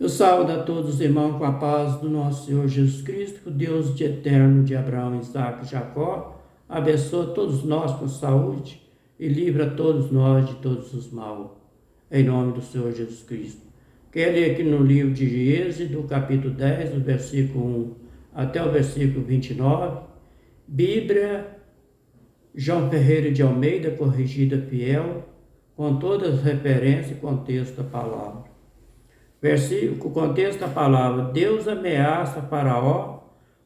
Eu saúdo a todos os irmãos com a paz do nosso Senhor Jesus Cristo, que o Deus de eterno de Abraão, Isaque e Jacó abençoa todos nós com saúde e livra todos nós de todos os mal. Em nome do Senhor Jesus Cristo. Quero ler aqui no livro de Êxodo, capítulo 10, do versículo 1 até o versículo 29. Bíblia João Ferreira de Almeida, corrigida fiel, com todas as referências e contexto da palavra. Versículo, contexto da palavra: Deus ameaça Faraó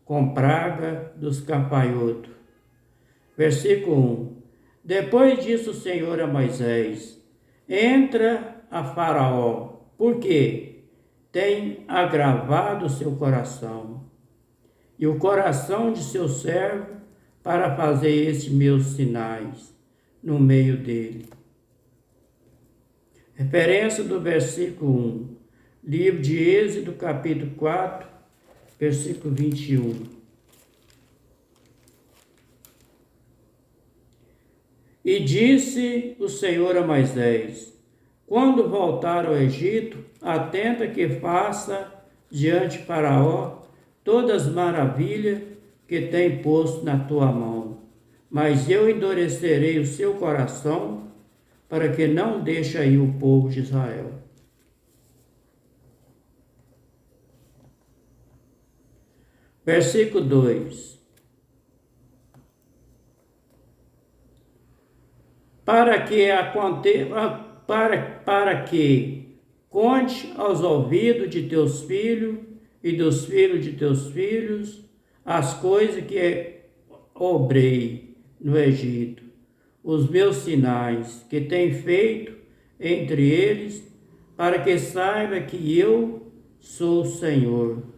com praga dos gafanhotos. Versículo 1. Depois disse o Senhor a Moisés: entra a Faraó, porque tem agravado o seu coração e o coração de seu servo para fazer estes meus sinais no meio dele. Referência do versículo 1. Livro de Êxodo, capítulo 4, versículo 21. E disse o Senhor a Moisés: quando voltar ao Egito, atenta que faça diante de Faraó todas as maravilhas que tem posto na tua mão. Mas eu endurecerei o seu coração, para que não deixe aí o povo de Israel. Versículo 2. Para que conte aos ouvidos de teus filhos e dos filhos de teus filhos as coisas que obrei no Egito, os meus sinais que tenho feito entre eles, para que saiba que eu sou o Senhor.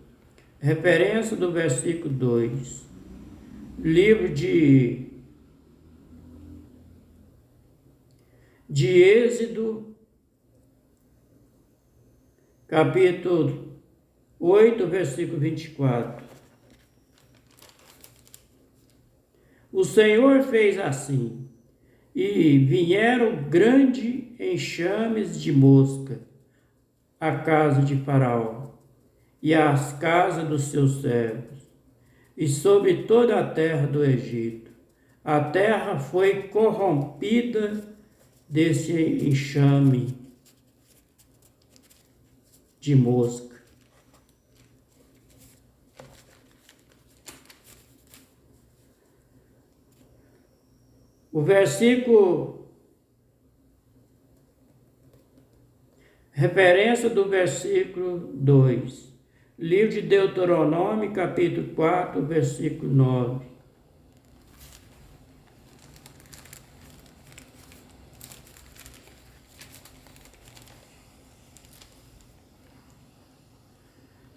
Referência do versículo 2. Livro de Êxodo, capítulo 8, versículo 24. O Senhor fez assim, e vieram grandes enxames de mosca à casa de Faraó e às casas dos seus servos, e sobre toda a terra do Egito. A terra foi corrompida desse enxame de mosca. O versículo, referência do versículo 2. Livro de Deuteronômio, capítulo 4, versículo 9.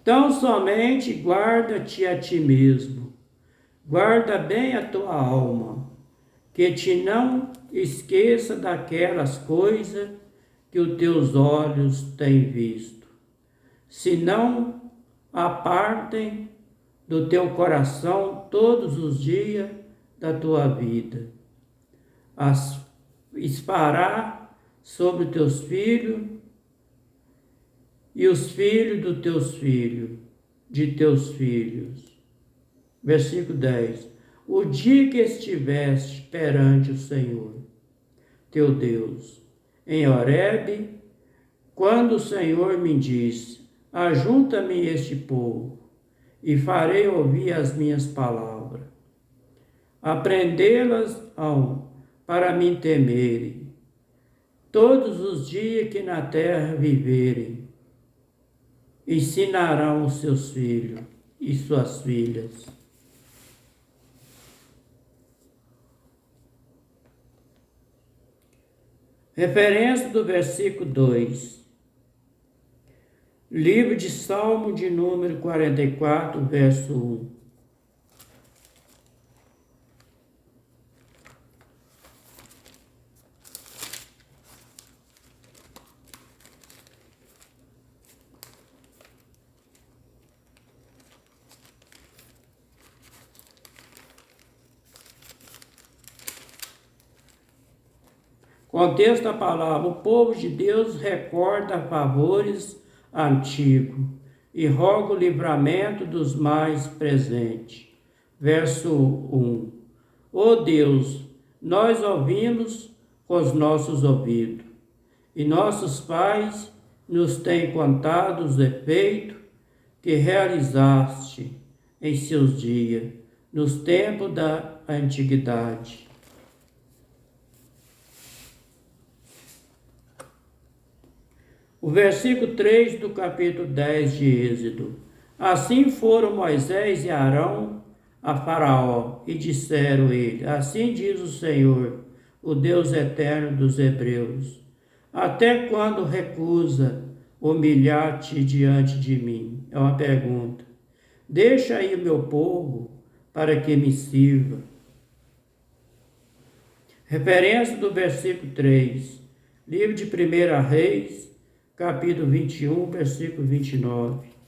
Então somente guarda-te a ti mesmo, guarda bem a tua alma, que te não esqueça daquelas coisas que os teus olhos têm visto, se não apartem do teu coração todos os dias da tua vida. As fará sobre teus filhos e os filhos dos teus filhos, de teus filhos. Versículo 10. O dia que estiveste perante o Senhor, teu Deus, em Horebe, quando o Senhor me disse: ajunta-me este povo, e farei ouvir as minhas palavras. Aprendê-las para me temerem, todos os dias que na terra viverem, ensinarão os seus filhos e suas filhas. Referência do versículo 2. Livro de Salmo de número 44, verso 1. Contexto da palavra: o povo de Deus recorda favores antigo, e rogo o livramento dos mais presentes. Verso 1. Ó Deus, nós ouvimos com os nossos ouvidos, e nossos pais nos têm contado os efeitos que realizaste em seus dias, nos tempos da antiguidade. O versículo 3 do capítulo 10 de Êxodo. Assim foram Moisés e Arão a Faraó, e disseram ele: assim diz o Senhor, o Deus eterno dos Hebreus: até quando recusa humilhar-te diante de mim? É uma pergunta. Deixa aí o meu povo para que me sirva. Referência do versículo 3. Livro de 1 Reis, capítulo 21, versículo 29.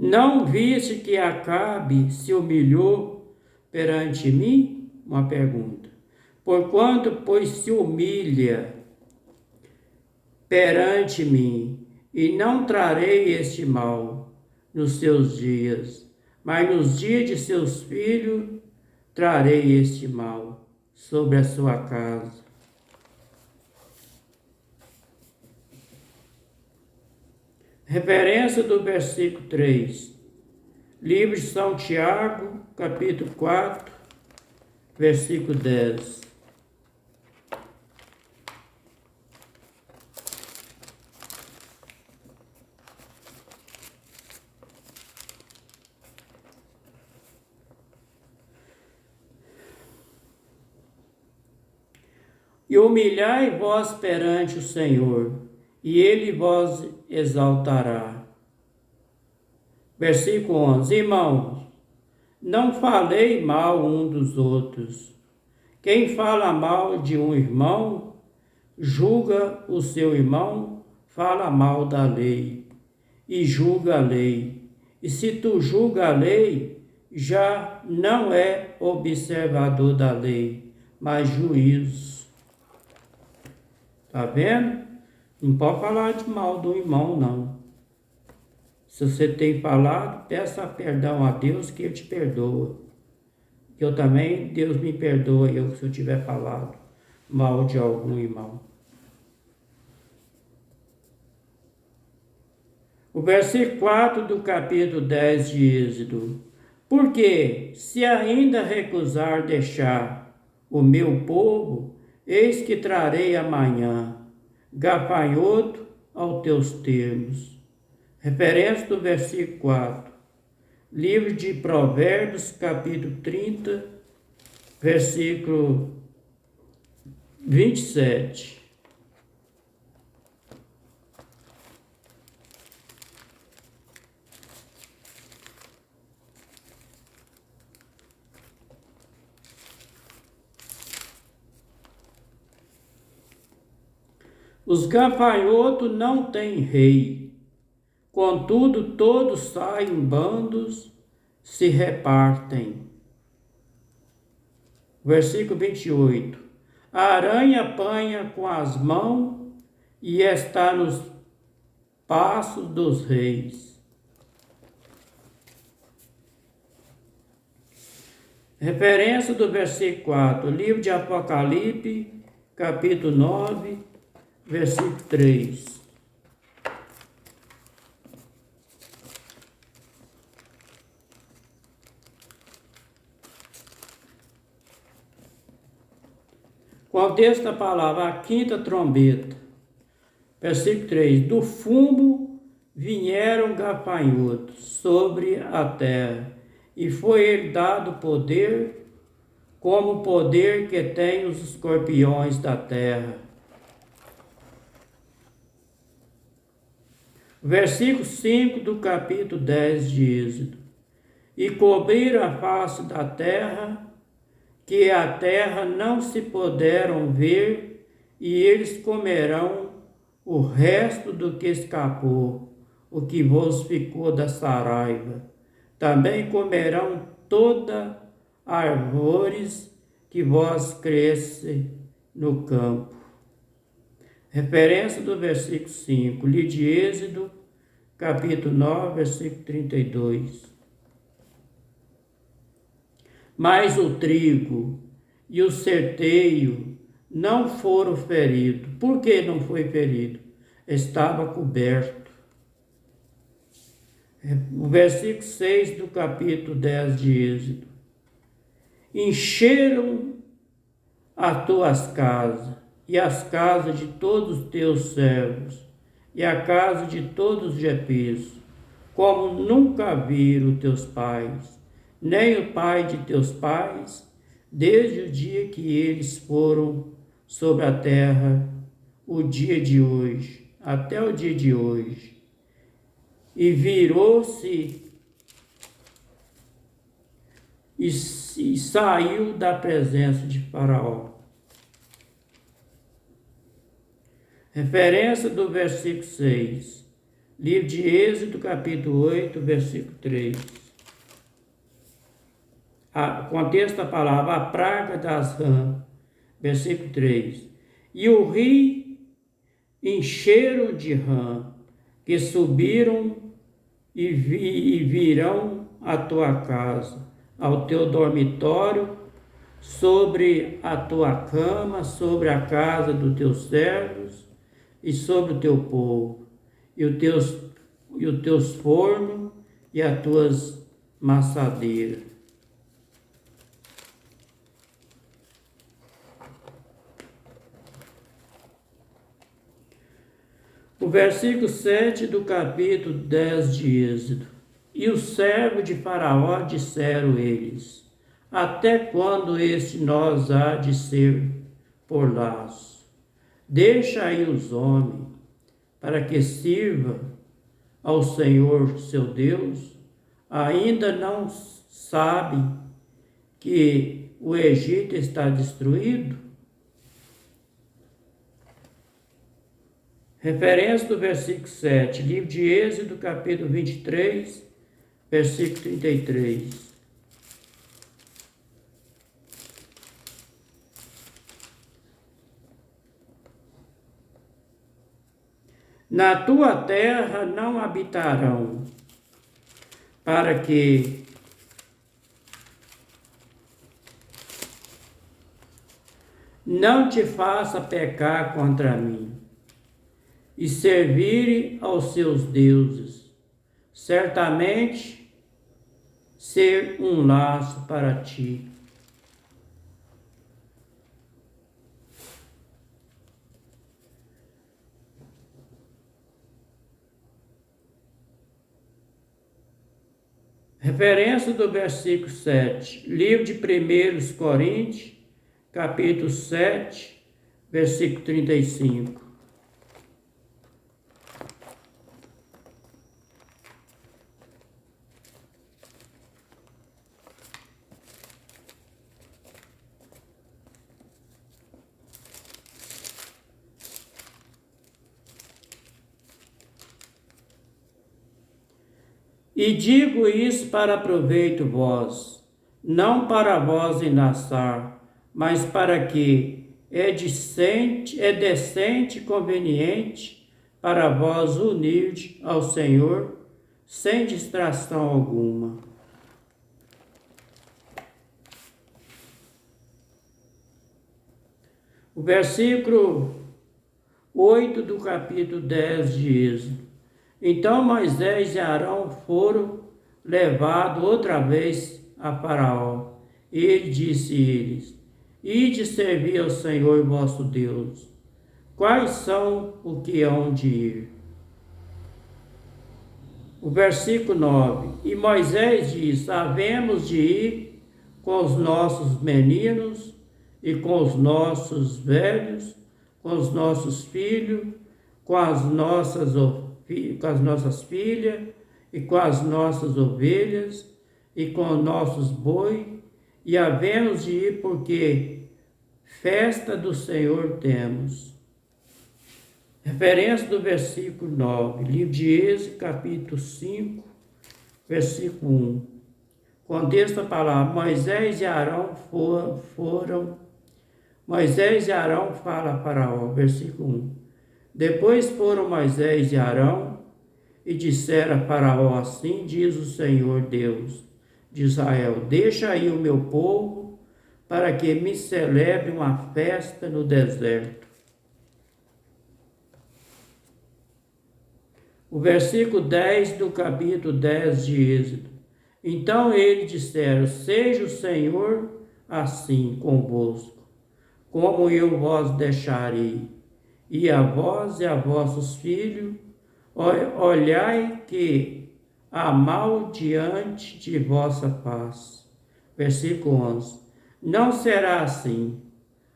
Não viste que Acabe se humilhou perante mim? Uma pergunta. Porquanto, pois, se humilha perante mim, e não trarei este mal nos seus dias, mas nos dias de seus filhos trarei este mal sobre a sua casa. Referência do versículo 3. Livro de São Tiago, capítulo 4, versículo 10. E humilhai vós perante o Senhor, e ele vos exaltará. Versículo 11. Irmãos, não falei mal um dos outros. Quem fala mal de um irmão, julga o seu irmão, fala mal da lei, e julga a lei. E se tu julga a lei, já não é observador da lei, mas juiz. Tá vendo? Não pode falar de mal do irmão, não. Se você tem falado, peça perdão a Deus que Ele te perdoa. Eu também, Deus me perdoa se eu tiver falado mal de algum irmão. O versículo 4 do capítulo 10 de Êxodo. Porque se ainda recusar deixar o meu povo, eis que trarei amanhã gafanhoto aos teus termos. Referência do versículo 4. Livro de Provérbios, capítulo 30, versículo 27. Os gafanhotos não têm rei, contudo todos saem em bandos, se repartem. Versículo 28. A aranha apanha com as mãos e está nos passos dos reis. Referência do versículo 4. Livro de Apocalipse, capítulo 9, versículo 3. Contexto da palavra, a quinta trombeta. Versículo 3. Do fumo vieram gafanhotos sobre a terra, e foi-lhe dado poder, como o poder que tem os escorpiões da terra. Versículo 5 do capítulo 10 de Êxodo. E cobrir a face da terra, que a terra não se poderão ver, e eles comerão o resto do que escapou, o que vos ficou da saraiva. Também comerão toda árvores que vós cresce no campo. Referência do versículo 5, livro de Êxodo, capítulo 9, versículo 32. Mas o trigo e o certeio não foram feridos. Por que não foi ferido? Estava coberto. O versículo 6 do capítulo 10 de Êxodo. Encheram as tuas casas, e as casas de todos os teus servos, e a casa de todos os jepisos, como nunca viram teus pais, nem o pai de teus pais, desde o dia que eles foram sobre a terra, o dia de hoje, até o dia de hoje. E virou-se e saiu da presença de Faraó. Referência do versículo 6, livro de Êxodo, capítulo 8, versículo 3. Contexto da palavra, a praga das rãs, versículo 3. E o rio encheram de rã, que subiram e virão à tua casa, ao teu dormitório, sobre a tua cama, sobre a casa dos teus servos e sobre o teu povo, e os teus fornos e as tuas maçadeiras. O versículo 7 do capítulo 10 de Êxodo. E os servos de Faraó disseram eles: até quando este nós há de ser por laço? Deixa aí os homens, para que sirva ao Senhor seu Deus. Ainda não sabe que o Egito está destruído? Referência do versículo 7, livro de Êxodo, capítulo 23, versículo 33. Na tua terra não habitarão, para que não te faça pecar contra mim, e servir aos seus deuses, certamente ser um laço para ti. Referência do versículo 7, livro de 1 Coríntios, capítulo 7, versículo 35. E digo isso para proveito vós, não para vós enlaçar, mas para que é decente e conveniente para vós unir ao Senhor sem distração alguma. O versículo 8 do capítulo 10 de Êxodo. Então Moisés e Arão foram levados outra vez a Faraó. Ele disse a eles: ide servir ao Senhor vosso Deus. Quais são o que hão de ir? O versículo 9. E Moisés disse: havemos de ir com os nossos meninos e com os nossos velhos, com os nossos filhos, com as nossas ovelhas, com as nossas filhas, e com as nossas ovelhas, e com os nossos boi, e havemos de ir, porque festa do Senhor temos. Referência do versículo 9, livro de Êxodo, capítulo 5, versículo 1. Contexto a palavra, Moisés e Arão Moisés e Arão fala a Faraó, versículo 1. Depois foram Moisés e Arão e disseram a Faraó, assim diz o Senhor Deus de Israel, deixa aí o meu povo para que me celebre uma festa no deserto. O versículo 10 do capítulo 10 de Êxodo. Então eles disseram, seja o Senhor assim convosco, como eu vos deixarei, e a vós e a vossos filhos, olhai que há mal diante de vossa face. Versículo 11. Não será assim.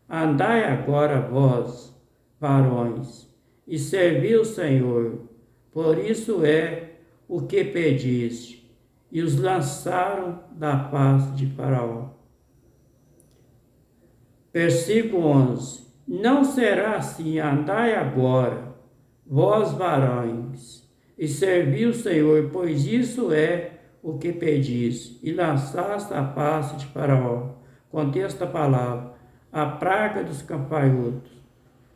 Andai agora vós, varões, e servi o Senhor, por isso é o que pediste. E os lançaram da face de Faraó. Versículo 11. Não será assim, andai agora, vós varões, e servi o Senhor, pois isso é o que pedis, e lançaste a face de Faraó. Contexto da palavra, a praga dos gafanhotos.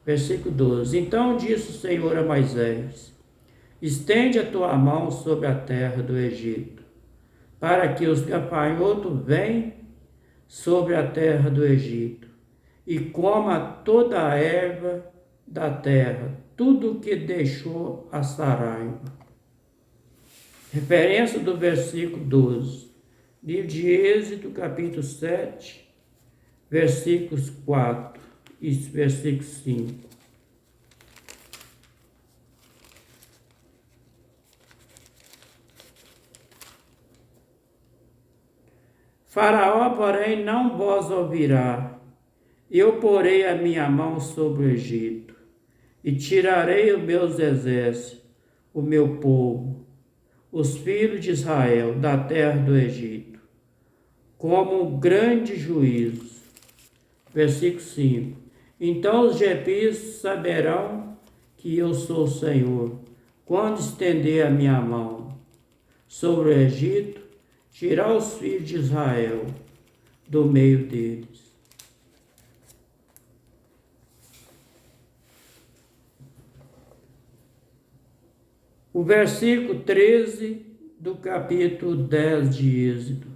Versículo 12. Então disse o Senhor a Moisés, estende a tua mão sobre a terra do Egito, para que os gafanhotos venham sobre a terra do Egito, e coma toda a erva da terra, tudo o que deixou a saraiva. Referência do versículo 12. Livro de Êxodo, capítulo 7, versículos 4 e versículo 5. Faraó, porém, não vos ouvirá. Eu porei a minha mão sobre o Egito, e tirarei os meus exércitos, o meu povo, os filhos de Israel, da terra do Egito, como um grande juízo. Versículo 5. Então os egípcios saberão que eu sou o Senhor, quando estender a minha mão sobre o Egito, tirar os filhos de Israel do meio deles. O versículo 13 do capítulo 10 de Êxodo.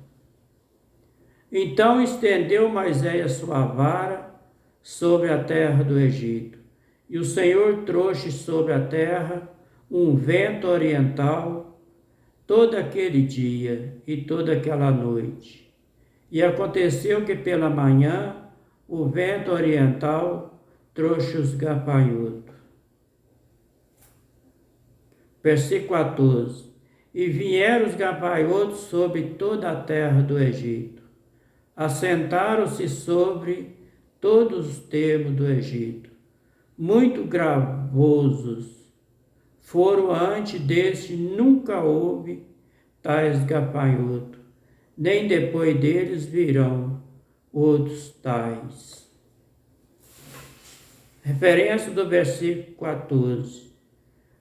Então estendeu Moisés a sua vara sobre a terra do Egito, e o Senhor trouxe sobre a terra um vento oriental todo aquele dia e toda aquela noite. E aconteceu que pela manhã o vento oriental trouxe os gafanhotos. Versículo 14. E vieram os gafanhotos sobre toda a terra do Egito. Assentaram-se sobre todos os termos do Egito. Muito gravosos foram antes deste, nunca houve tais gafanhotos, nem depois deles virão outros tais. Referência do versículo 14.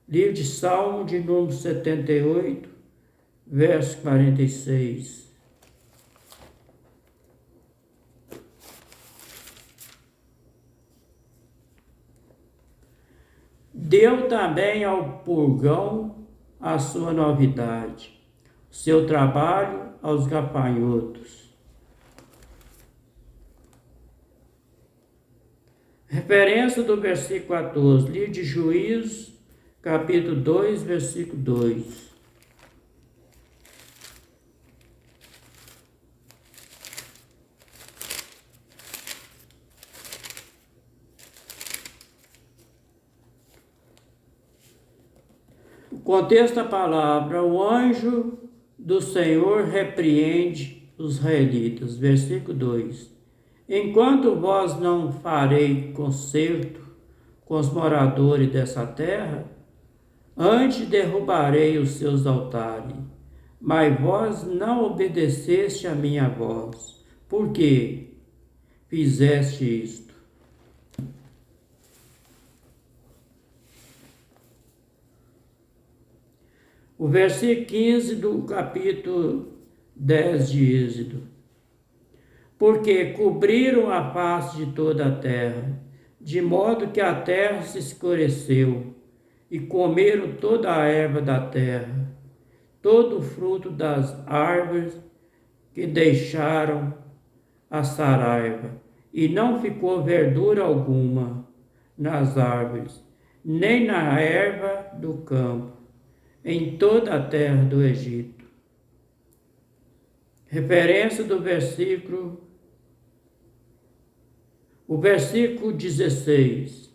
Livro de Salmo de número 78, verso 46. Deu também ao purgão a sua novidade, seu trabalho aos gafanhotos. Referência do versículo 14, livro de Juízes, capítulo 2, versículo 2. O contexto da palavra, o anjo do Senhor repreende os israelitas. Versículo 2. Enquanto vós não farei concerto com os moradores dessa terra, Antes derrubarei os seus altares, mas vós não obedeceste a minha voz. Por que fizeste isto? O versículo 15 do capítulo 10 de Êxodo. Porque cobriram a face de toda a terra, de modo que a terra se escureceu, e comeram toda a erva da terra, todo o fruto das árvores que deixaram a saraiva, e não ficou verdura alguma nas árvores, nem na erva do campo, em toda a terra do Egito. Referência do versículo, o versículo 16.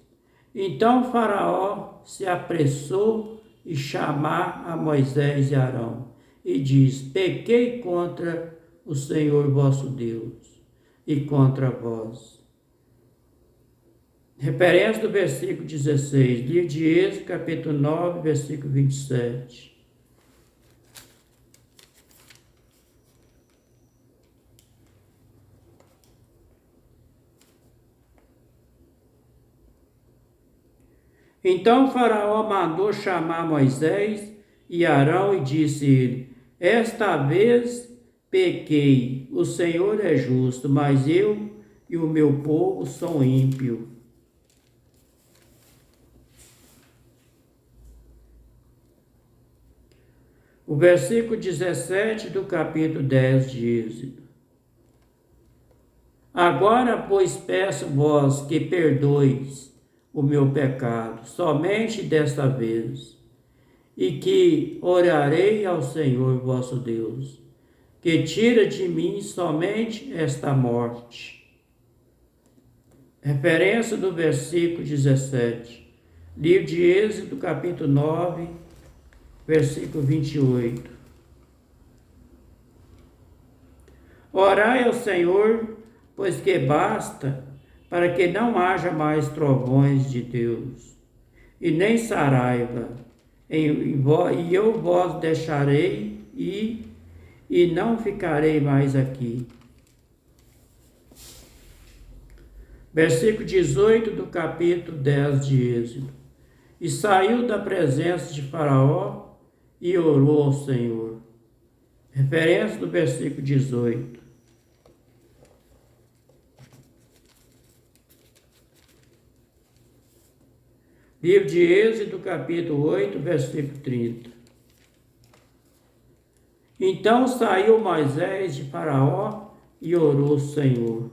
Então Faraó se apressou em chamar a Moisés e Arão, e diz: pequei contra o Senhor vosso Deus, e contra vós. Referência do versículo 16, livro de Êxodo, capítulo 9, versículo 27. Então Faraó mandou chamar Moisés e Arão e disse-lhe: esta vez pequei, o Senhor é justo, mas eu e o meu povo são ímpios. O versículo 17 do capítulo 10 de Êxodo. Agora, pois, peço-vos que perdoeis o meu pecado, somente desta vez, e que orarei ao Senhor vosso Deus, que tira de mim somente esta morte. Referência do versículo 17, livro de Êxodo, capítulo 9, versículo 28. Orai ao Senhor, pois que basta, para que não haja mais trovões de Deus, e nem saraiva, e eu vos deixarei e não ficarei mais aqui. Versículo 18 do capítulo 10 de Êxodo. E saiu da presença de Faraó e orou ao Senhor. Referência do versículo 18. Livro de Êxodo, capítulo 8, versículo 30. Então saiu Moisés de Faraó e orou ao Senhor.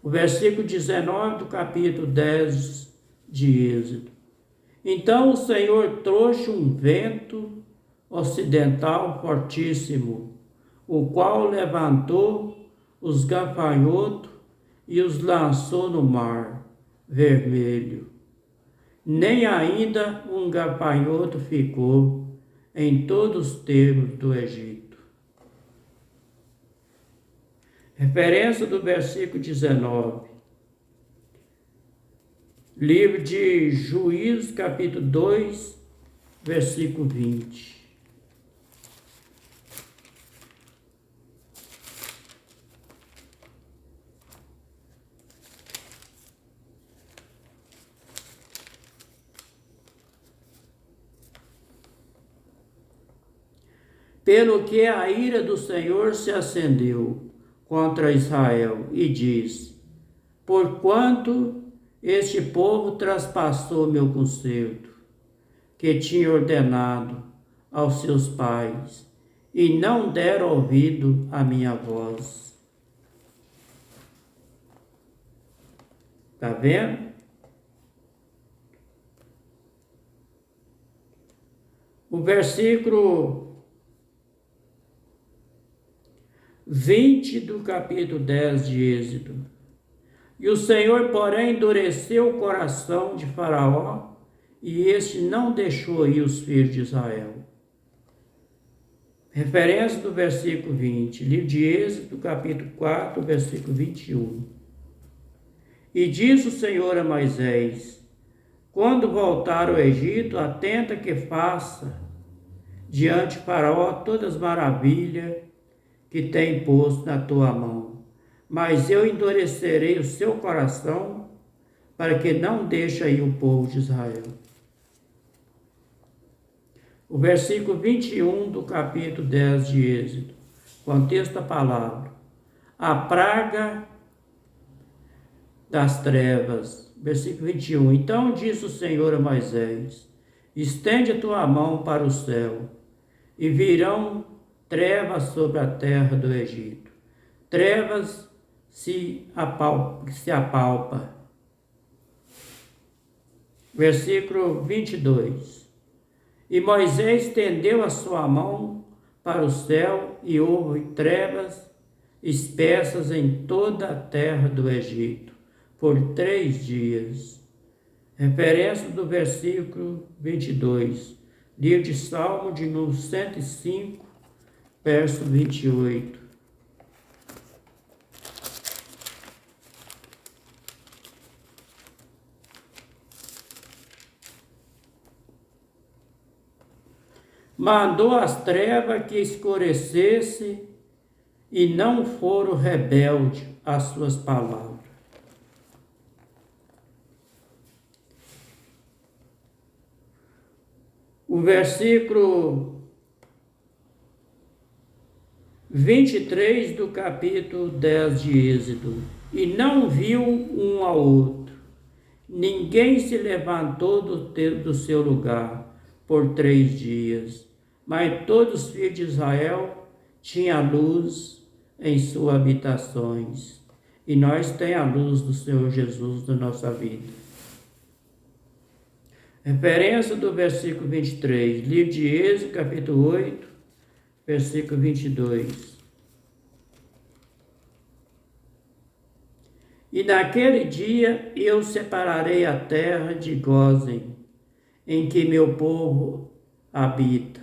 O versículo 19 do capítulo 10 de Êxodo. Então o Senhor trouxe um vento ocidental fortíssimo, o qual levantou os gafanhotos e os lançou no mar vermelho. Nem ainda um gafanhoto ficou em todos os termos do Egito. Referência do versículo 19. Livro de Juízes, capítulo 2, versículo 20. Pelo que a ira do Senhor se acendeu contra Israel, e diz: porquanto este povo traspassou meu concerto, que tinha ordenado aos seus pais, e não deram ouvido à minha voz. Está vendo? O versículo 20 do capítulo 10 de Êxodo. E o Senhor, porém, endureceu o coração de Faraó, e este não deixou ir os filhos de Israel. Referência do versículo 20, livro de Êxodo, capítulo 4, versículo 21. E diz o Senhor a Moisés: quando voltar ao Egito, atenta que faça diante de Faraó todas as maravilhas que tem posto na tua mão. Mas eu endurecerei o seu coração para que não deixe ir o povo de Israel. O versículo 21 do capítulo 10 de Êxodo, contexto da palavra. A praga das trevas. Versículo 21. Então disse o Senhor a Moisés: estende a tua mão para o céu, e virão trevas sobre a terra do Egito. Trevas se apalpa. Versículo 22. E Moisés estendeu a sua mão para o céu, e houve trevas espessas em toda a terra do Egito, por 3 dias. Referência do versículo 22, livro de Salmo de número 105, verso 28. Mandou as trevas que escurecesse, e não foram rebeldes às suas palavras. O versículo 23 do capítulo 10 de Êxodo. E não viu um ao outro, ninguém se levantou do seu lugar por 3 dias, mas todos os filhos de Israel tinham luz em suas habitações. E nós temos a luz do Senhor Jesus na nossa vida. Referência do versículo 23, livro de Êxodo, capítulo 8, versículo 22. E naquele dia eu separarei a terra de Gósen, em que meu povo habita,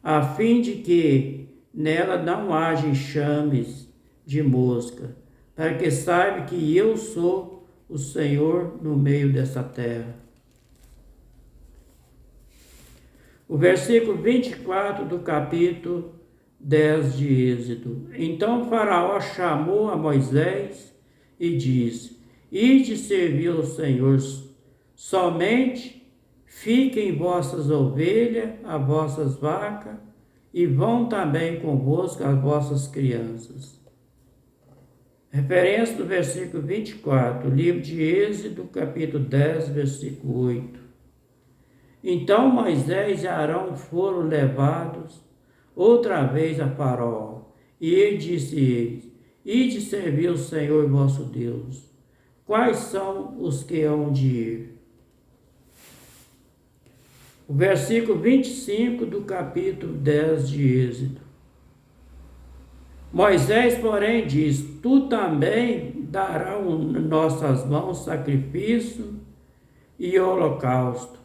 a fim de que nela não haja enxames de mosca, para que saiba que eu sou o Senhor no meio dessa terra. O versículo 24 do capítulo 10 de Êxodo. Então Faraó chamou a Moisés e disse: ide servir ao Senhor, somente fiquem vossas ovelhas, as vossas vacas, e vão também convosco as vossas crianças. Referência do versículo 24, livro de Êxodo, capítulo 10, versículo 8. Então Moisés e Arão foram levados outra vez a Faraó, e ele disse-lhes: ide servir o Senhor vosso Deus. Quais são os que hão de ir? O versículo 25 do capítulo 10 de Êxodo. Moisés, porém, diz: tu também darás em nossas mãos sacrifício e holocausto,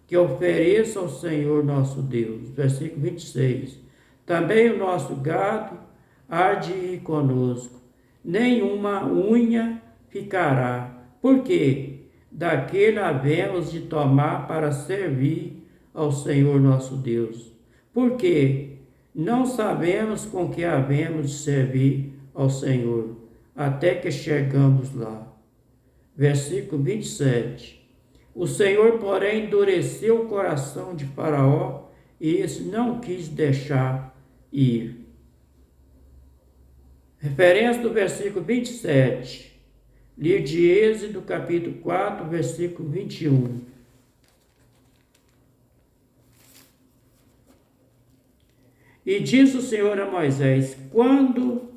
que ofereça ao Senhor nosso Deus. Versículo 26. Também o nosso gado há de ir conosco, nenhuma unha ficará, porque daquele havemos de tomar para servir ao Senhor nosso Deus, porque não sabemos com que havemos de servir ao Senhor, até que chegamos lá. Versículo 27. O Senhor, porém, endureceu o coração de Faraó, e esse não quis deixar ir. Referência do versículo 27, livro de Êxodo, capítulo 4, versículo 21. E disse o Senhor a Moisés: quando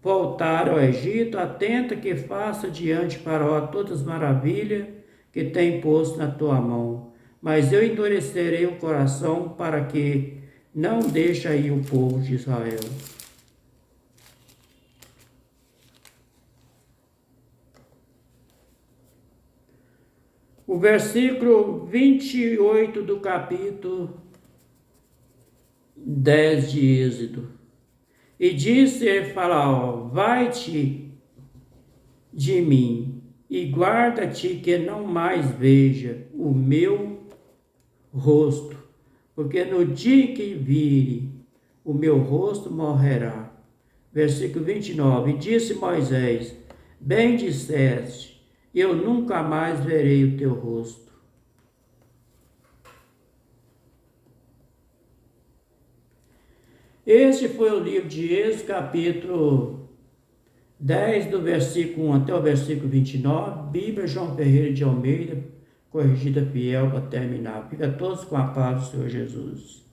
voltar ao Egito, atenta que faça diante de Faraó todas as maravilhas que tem posto na tua mão. Mas eu endurecerei o coração para que não deixe ir o povo de Israel. O versículo 28 do capítulo 10 de Êxodo. E disse Faraó: vai-te de mim, e guarda-te que não mais veja o meu rosto, porque no dia que vire o meu rosto morrerá. Versículo 29. E disse Moisés: Bem disseste, eu nunca mais verei o teu rosto. Este foi o livro de Êxodo, capítulo 10, do versículo 1 até o versículo 29, Bíblia João Ferreira de Almeida, corrigida fiel para terminar. Fica todos com a paz do Senhor Jesus.